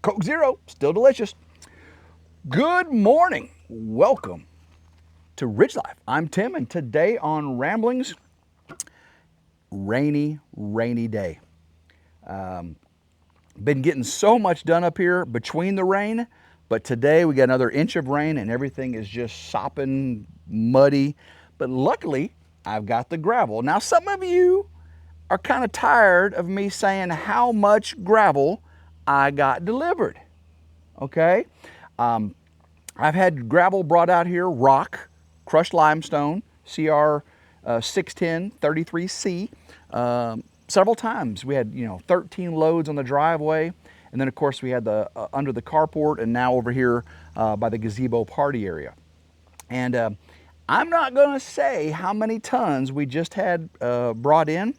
Coke Zero, still delicious. Good morning. Welcome to Ridge Life. I'm Tim, and today on Ramblings, rainy day. Been getting so much done up here between the rain, but today we got another inch of rain and everything is just sopping muddy. But luckily, I've got the gravel. Now, some of you are kind of tired of me saying how much gravel I got delivered. Okay? I've had gravel brought out here, rock, crushed limestone, CR 610 33C, several times. We had 13 loads on the driveway, and then of course we had the under the carport, and now over here by the Gazebo party area. And I'm not going to say how many tons we just had brought in,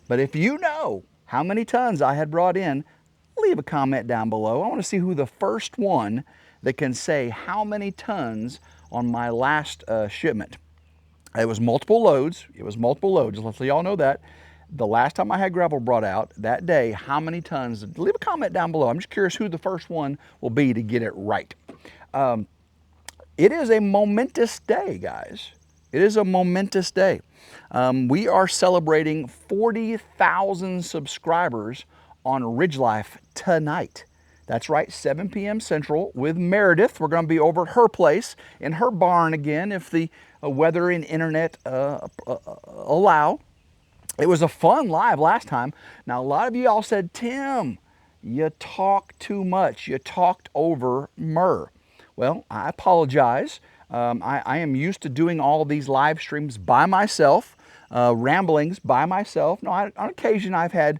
but if you know how many tons I had brought in, leave a comment down below. I want to see who the first one that can say how many tons on my last shipment. It was multiple loads. Let's let y'all know that. The last time I had gravel brought out that day, how many tons? Leave a comment down below. I'm just curious who the first one will be to get it right. It is a momentous day, guys. It is a momentous day. We are celebrating 40,000 subscribers on RidgeLife tonight. That's right, 7 p.m. Central with Meredith. We're going to be over at her place in her barn again if the weather and internet allow. It was a fun live last time. Now, a lot of you all said, Tim, you talk too much. You talked over Myrrh. Well, I apologize. I am used to doing all of these live streams by myself, ramblings by myself. No, on occasion I've had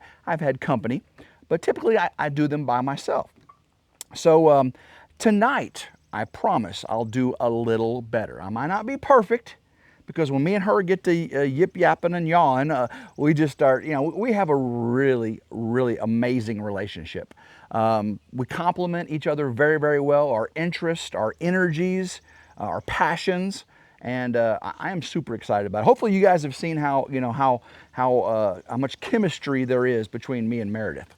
company, but typically I do them by myself. So tonight, I promise I'll do a little better. I might not be perfect, because when me and her get to yip-yapping and yawing, we just start, we have a really, really amazing relationship. We complement each other very, very well, our interests, our energies, our passions, and I am super excited about it. Hopefully you guys have seen how much chemistry there is between me and Meredith.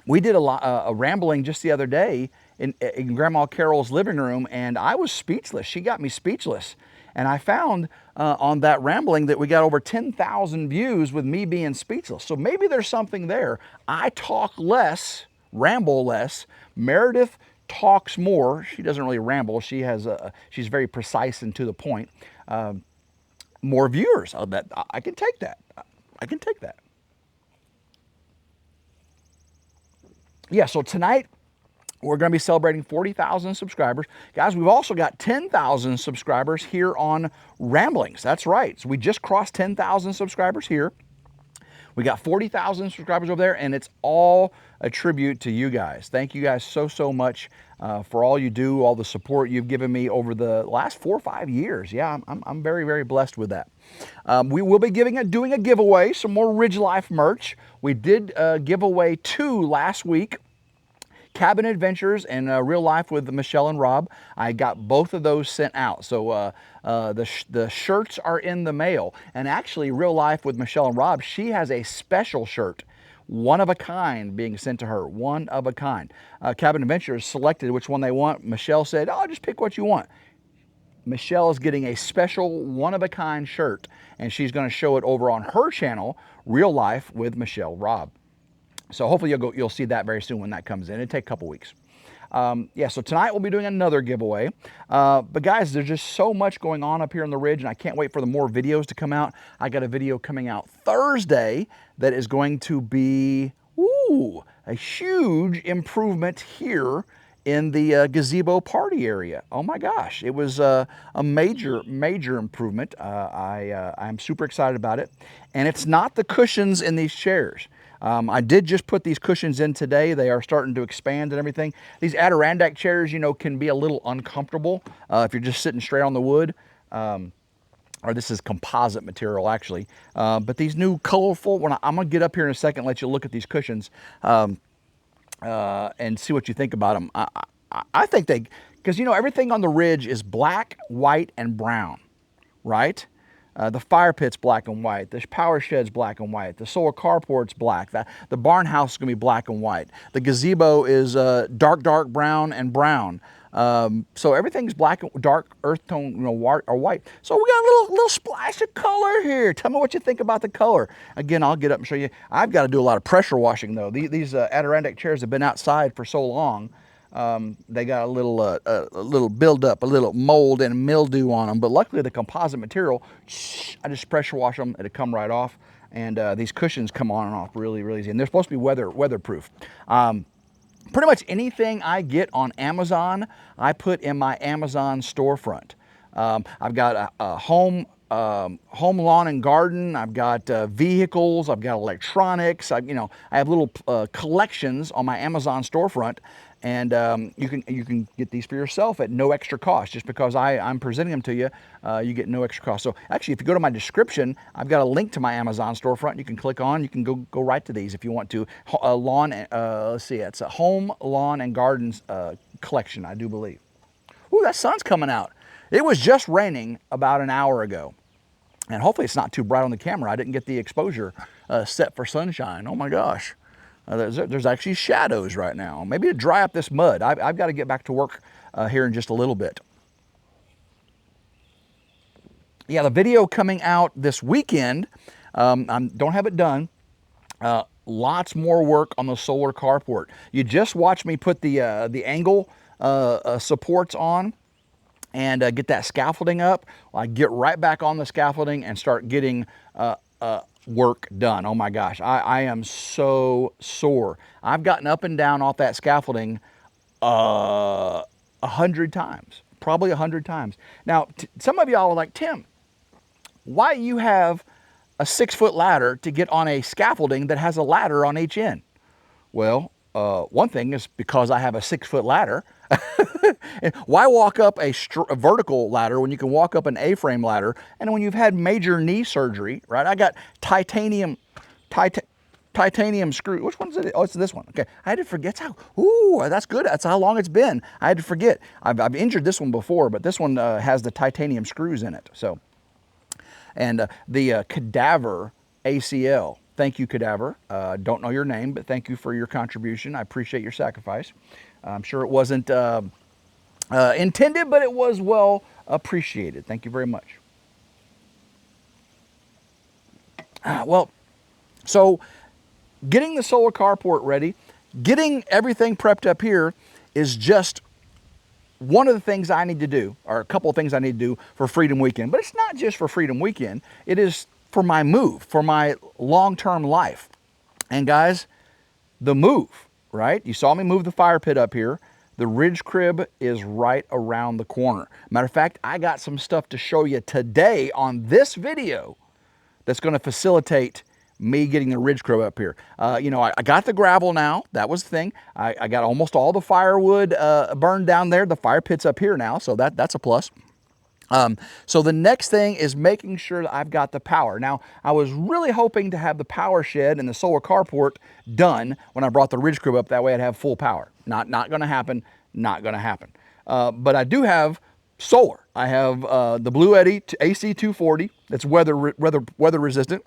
We did a rambling just the other day in Grandma Carol's living room, and I was speechless. She got me speechless. And I found on that rambling that we got over 10,000 views with me being speechless. So maybe there's something there. I talk less, ramble less. Meredith talks more. She doesn't really ramble. She's very precise and to the point. More viewers. I can take that. I can take that. Yeah, so tonight we're going to be celebrating 40,000 subscribers. Guys, we've also got 10,000 subscribers here on Ramblings. That's right. So we just crossed 10,000 subscribers here. We got 40,000 subscribers over there, and it's all a tribute to you guys. Thank you guys so much for all you do, all the support you've given me over the last 4 or 5 years. Yeah, I'm very, very blessed with that. We will be doing a giveaway, some more RidgeLife merch. We did give away 2 last week. Cabin Adventures and Real Life with Michelle and Rob. I got both of those sent out. So the shirts are in the mail. And actually, Real Life with Michelle and Rob, she has a special shirt, one of a kind, being sent to her. One of a kind. Cabin Adventures selected which one they want. Michelle said, "Oh, just pick what you want." Michelle is getting a special one-of-a-kind shirt, and she's going to show it over on her channel, Real Life with Michelle Rob. So hopefully you'll see that very soon when that comes in. It'll take a couple weeks. Yeah, so tonight we'll be doing another giveaway. But guys, there's just so much going on up here on the ridge, and I can't wait for the more videos to come out. I got a video coming out Thursday that is going to be a huge improvement here in the Gazebo party area. Oh my gosh, it was a major improvement. I'm super excited about it. And it's not the cushions in these chairs. I did just put these cushions in today. They are starting to expand and everything. These Adirondack chairs, can be a little uncomfortable if you're just sitting straight on the wood. Or this is composite material actually. But these new colorful, I'm gonna get up here in a second and let you look at these cushions and see what you think about them. I think because everything on the ridge is black, white, and brown, right? The fire pit's black and white. The power shed's black and white. The solar carport's black. The barn house is going to be black and white. The gazebo is dark brown and brown. So everything's black, dark earth tone, or white. So we got a little splash of color here. Tell me what you think about the color. Again, I'll get up and show you. I've got to do a lot of pressure washing though. These Adirondack chairs have been outside for so long. They got a little buildup, a little mold and mildew on them. But luckily the composite material, I just pressure wash them, it'll come right off. And these cushions come on and off really, really easy. And they're supposed to be weatherproof. Pretty much anything I get on Amazon, I put in my Amazon storefront. I've got a home lawn and garden. I've got vehicles. I've got electronics. I have little collections on my Amazon storefront, and you can get these for yourself at no extra cost. Just because I'm presenting them to you, you get no extra cost. So actually, if you go to my description, I've got a link to my Amazon storefront. You can click on. You can go right to these if you want to. Let's see, it's a home, lawn, and gardens collection, I do believe. Ooh, that sun's coming out. It was just raining about an hour ago. And hopefully it's not too bright on the camera. I didn't get the exposure set for sunshine. Oh my gosh. There's actually shadows right now. Maybe to dry up this mud. I've got to get back to work here in just a little bit. Yeah, the video coming out this weekend, don't have it done. Lots more work on the solar carport. You just watched me put the angle supports on and get that scaffolding up. I get right back on the scaffolding and start getting work done. Oh my gosh, I am so sore. I've gotten up and down off that scaffolding 100 times, probably 100 times. Now, some of y'all are like, Tim, why you have a 6-foot ladder to get on a scaffolding that has a ladder on each end? Well, one thing is because I have a 6-foot ladder. Why walk up a vertical ladder when you can walk up an A-frame ladder? And when you've had major knee surgery, right? I got titanium screw. Which one is it? Oh, it's this one. Okay, I had to forget how. Ooh, that's good. That's how long it's been. I had to forget. I've injured this one before, but this one has the titanium screws in it. So, and the Cadaver ACL. Thank you, Cadaver. Don't know your name, but thank you for your contribution. I appreciate your sacrifice. I'm sure it wasn't intended, but it was well appreciated. Thank you very much. Well, so getting the solar carport ready, getting everything prepped up here is just one of the things I need to do, or a couple of things I need to do for Freedom Weekend. But it's not just for Freedom Weekend. It is for my move, for my long-term life. And guys, the move, right? You saw me move the fire pit up here. The ridge crib is right around the corner. Matter of fact, I got some stuff to show you today on this video that's going to facilitate me getting the ridge crib up here. I got the gravel now. That was the thing. I got almost all the firewood burned down there. The fire pit's up here now, so that's a plus. So the next thing is making sure that I've got the power. Now, I was really hoping to have the power shed and the solar carport done when I brought the ridge crib up. That way I'd have full power. Not going to happen. Not going to happen. But I do have solar. I have the Blue Eddy AC 240. That's weather resistant.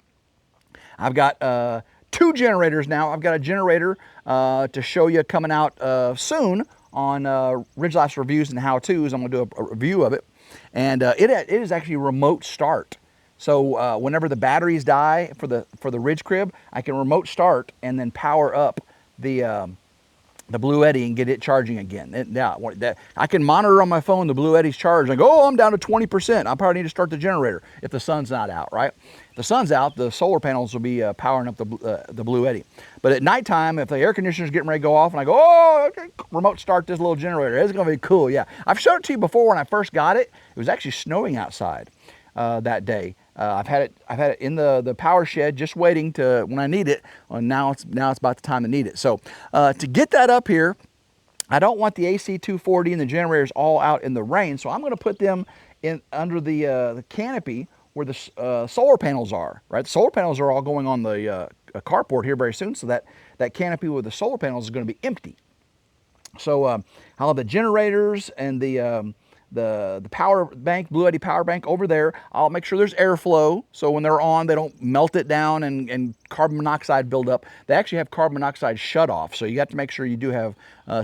I've got 2 generators now. I've got a generator to show you coming out soon on RidgeLife's Reviews and How-Tos. I'm going to do a review of it. And it is actually remote start. So whenever the batteries die for the ridge crib, I can remote start and then power up the Blue Eddy and get it charging again. I can monitor on my phone the Blue Eddy's charge. I go, oh, I'm down to 20%. I probably need to start the generator if the sun's not out, right? If the sun's out, the solar panels will be powering up the Blue Eddy. But at nighttime, if the air conditioner's getting ready to go off and I go, oh, okay, remote start this little generator, it's gonna be cool, yeah. I've showed it to you before when I first got it. It was actually snowing outside that day. I've had it in the power shed just waiting to when I need it. And now it's about the time to need it. So to get that up here, I don't want the AC 240 and the generators all out in the rain. So I'm going to put them in under the canopy where the solar panels are. Right, the solar panels are all going on the carport here very soon. So that canopy with the solar panels is going to be empty. So I'll have the generators and the the power bank, Blue Eddy power bank over there. I'll make sure there's airflow, so when they're on, they don't melt it down and carbon monoxide build up. They actually have carbon monoxide shut off, so you have to make sure you do have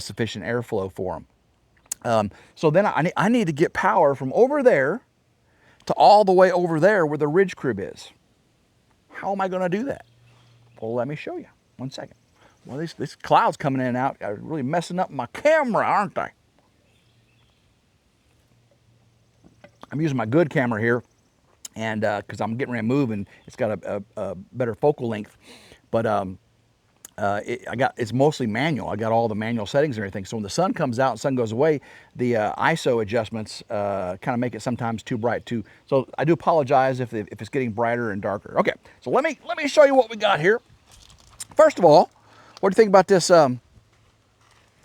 sufficient airflow for them. So then I need to get power from over there to all the way over there where the ridge crib is. How am I going to do that? Well, let me show you. One second. Well, these clouds coming in and out are really messing up my camera, aren't they? I'm using my good camera here, and because I'm getting ready to move, and it's got a better focal length. But it's mostly manual. I got all the manual settings and everything. So when the sun comes out and sun goes away, the ISO adjustments kind of make it sometimes too bright too. So I do apologize if it's getting brighter and darker. Okay, so let me show you what we got here. First of all, what do you think about this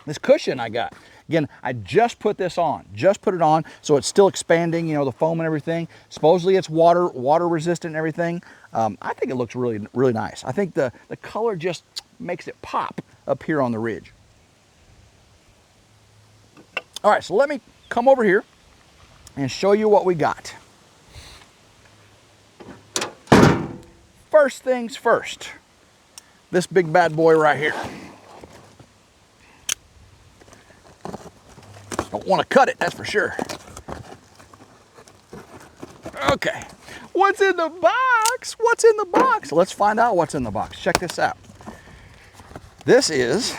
this cushion I got? Again, I just put this on, just put it on, so it's still expanding, you know, the foam and everything. Supposedly it's water resistant and everything. I think it looks really, really nice. I think the color just makes it pop up here on the ridge. All right, so let me come over here and show you what we got. First things first, this big bad boy right here. Don't want to cut it, that's for sure. Okay, what's in the box? What's in the box? Let's find out what's in the box. Check this out. This is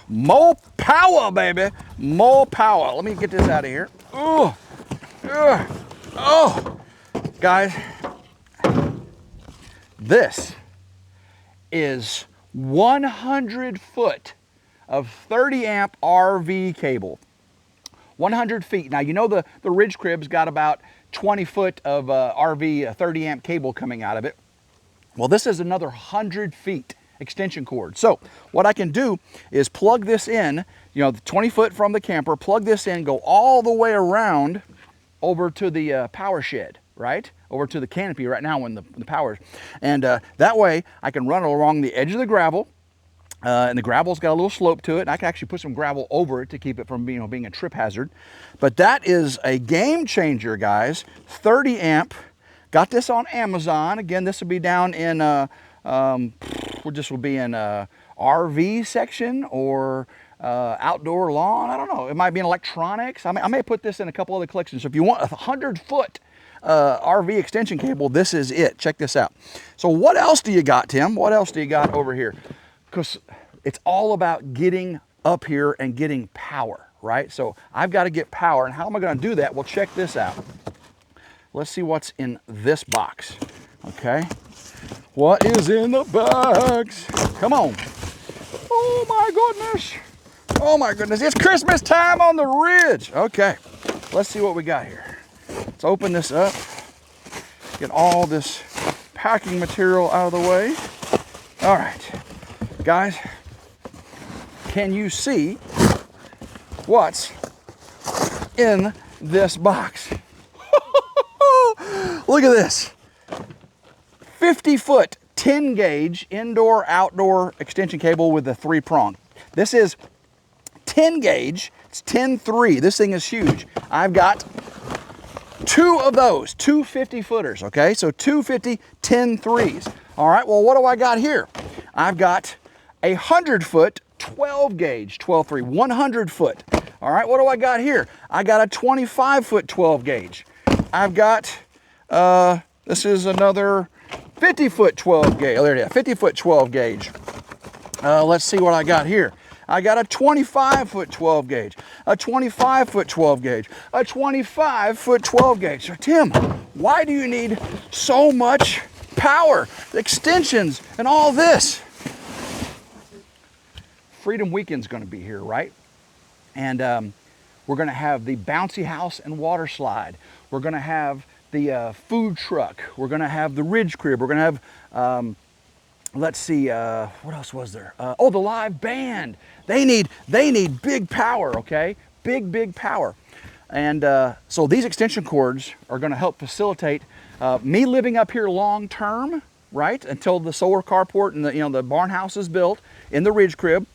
more power, baby. More power. Let me get this out of here. Oh, guys, this is 100 foot of 30 amp RV cable. 100 feet. Now, you know the ridge crib's got about 20 foot of RV 30 amp cable coming out of it. Well, this is another 100 feet extension cord. So what I can do is plug this in, you know, 20 foot from the camper, plug this in, go all the way around over to the power shed, right? Over to the canopy right now when the power's. And that way I can run it along the edge of the gravel. And the gravel's got a little slope to it, and I can actually put some gravel over it to keep it from being a trip hazard. But that is a game changer, guys. 30 amp. Got this on Amazon. Again, this will be down in this will be in RV section or outdoor lawn. I don't know. It might be in electronics. I may put this in a couple other collections. So if you want a 100 foot RV extension cable, this is it. Check this out. So what else do you got, Tim? What else do you got over here? Because it's all about getting up here and getting power, right? So I've got to get power, and how am I going to do that? Well, check this out. Let's see what's in this box, okay? What is in the box? Come on. Oh my goodness. Oh my goodness, it's Christmas time on the ridge. Okay, let's see what we got here. Let's open this up, get all this packing material out of the way. All right. Guys, can you see what's in this box? Look at this. 50 foot 10 gauge indoor outdoor extension cable with a 3-prong. This is 10 gauge, it's 10-3. This thing is huge. I've got 2 of those, 2 50 footers, okay? So 2 50 10-3s. All right, well, what do I got here? I've got a 100 foot 12 gauge 12-3, 100 foot. All right, what do I got here? I got a 25 foot 12 gauge. I've got, this is another 50 foot 12 gauge. Oh, there it is, 50 foot 12 gauge. Let's see what I got here. I got a 25 foot 12 gauge, a 25 foot 12 gauge, a 25 foot 12 gauge. So Tim, why do you need so much power, extensions, and all this? Freedom Weekend's going to be here, right? And we're going to have the bouncy house and water slide. We're going to have the food truck. We're going to have the ridge crib. We're going to have, let's see, what else was there? Oh, the live band. They need big power, okay? Big power. And so these extension cords are going to help facilitate me living up here long term, right? Until the solar carport and the barn house is built in the ridge crib.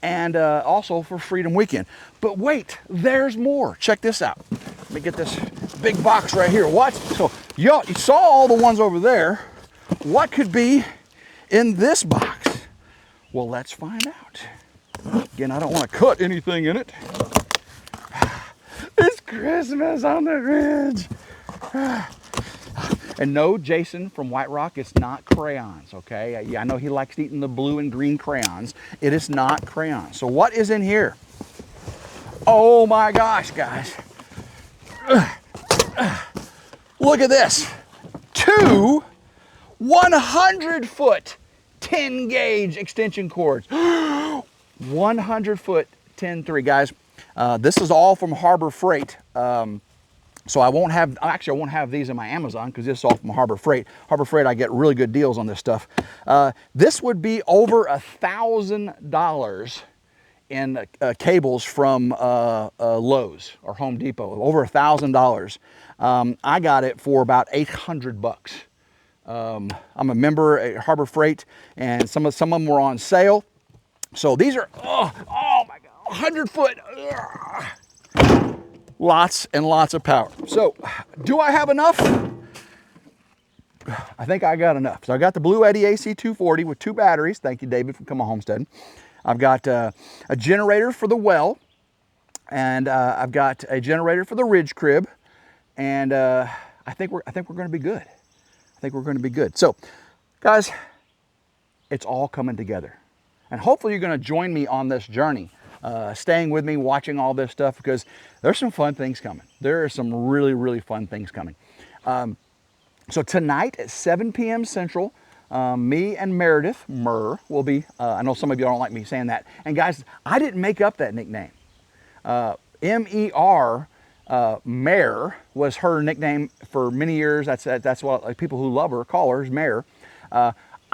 and also for Freedom Weekend. But wait, there's more. Check this out. Let me get this big box right here. What? So y'all, you saw all the ones over there. What could be in this box? Well, let's find out. Again, I don't want to cut anything in it. It's Christmas on the Ridge. And no, Jason from White Rock, it's not crayons, okay? Yeah, I know he likes eating the blue and green crayons. It is not crayons. So what is in here? Oh my gosh, guys. Look at this. 2 100-foot 10-gauge extension cords. 100-foot 10-3, guys. This is all from Harbor Freight. So I won't have these in my Amazon because this is all from Harbor Freight. Harbor Freight, I get really good deals on this stuff. This would be over $1,000 in cables from Lowe's or Home Depot. Over $1,000. I got it for about 800 bucks. I'm a member at Harbor Freight, and some of them were on sale. So these are, oh my God, 100-foot. Lots and lots of power. So do I have enough? I think I got enough. So I got the Blue Eddy AC 240 with 2 batteries. Thank you, David, from Come On Homestead. I've got a generator for the well, and I've got a generator for the ridge crib, and I think we're going to be good. I think we're going to be good. So, guys, it's all coming together, and hopefully you're going to join me on this journey, staying with me, watching all this stuff, because there's some fun things coming. There are some really, really fun things coming. So tonight at 7 p.m. Central, me and Meredith, will be, I know some of you don't like me saying that. And guys, I didn't make up that nickname. M-E-R, Mare was her nickname for many years. That's what like, people who love her call her, Mare.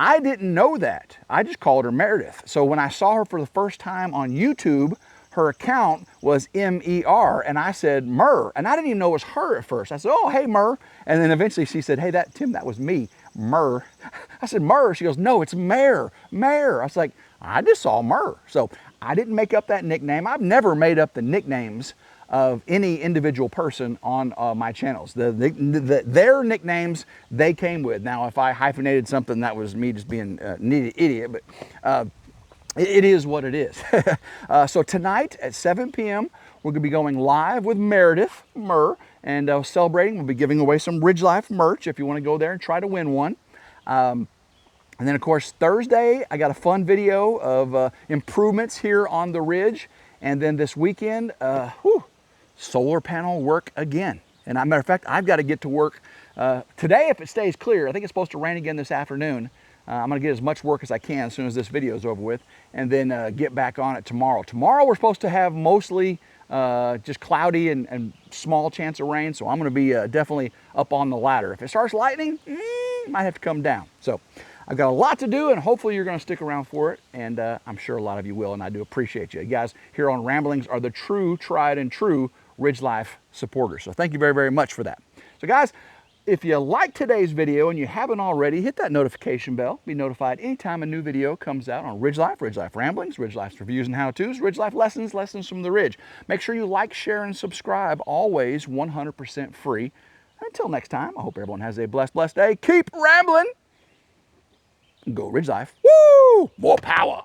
I didn't know that. I just called her Meredith. So when I saw her for the first time on YouTube, her account was M-E-R, and I said Mur, and I didn't even know it was her at first. I said, oh, hey, Mur. And then eventually she said, hey, Tim, that was me, Mur. I said, Mur. She goes, no, it's Mare. I was like, I just saw Mur. So I didn't make up that nickname. I've never made up the nicknames of any individual person on my channels. Their nicknames they came with. Now, if I hyphenated something, that was me just being an idiot, but it is what it is. So tonight at 7 p.m., we're going to be going live with Meredith, and celebrating. We'll be giving away some RidgeLife merch if you want to go there and try to win one. And then, of course, Thursday, I got a fun video of improvements here on the Ridge. And then this weekend, solar panel work again. And as a matter of fact, I've got to get to work today if it stays clear. I think it's supposed to rain again this afternoon. I'm going to get as much work as I can as soon as this video is over with, and then get back on it tomorrow. Tomorrow we're supposed to have mostly just cloudy and small chance of rain, so I'm going to be definitely up on the ladder. If it starts lightning, might have to come down. So I've got a lot to do, and hopefully you're going to stick around for it, and I'm sure a lot of you will, and I do appreciate you. You guys here on Ramblings are the true, tried and true RidgeLife supporters, so thank you very, very much for that. So guys, if you like today's video and you haven't already, hit that notification bell. Be notified anytime a new video comes out on RidgeLife, RidgeLife Ramblings, RidgeLife's Reviews and How-Tos, RidgeLife Lessons, Lessons from the Ridge. Make sure you like, share, and subscribe. Always 100% free. Until next time, I hope everyone has a blessed, blessed day. Keep rambling. Go RidgeLife. Woo! More power.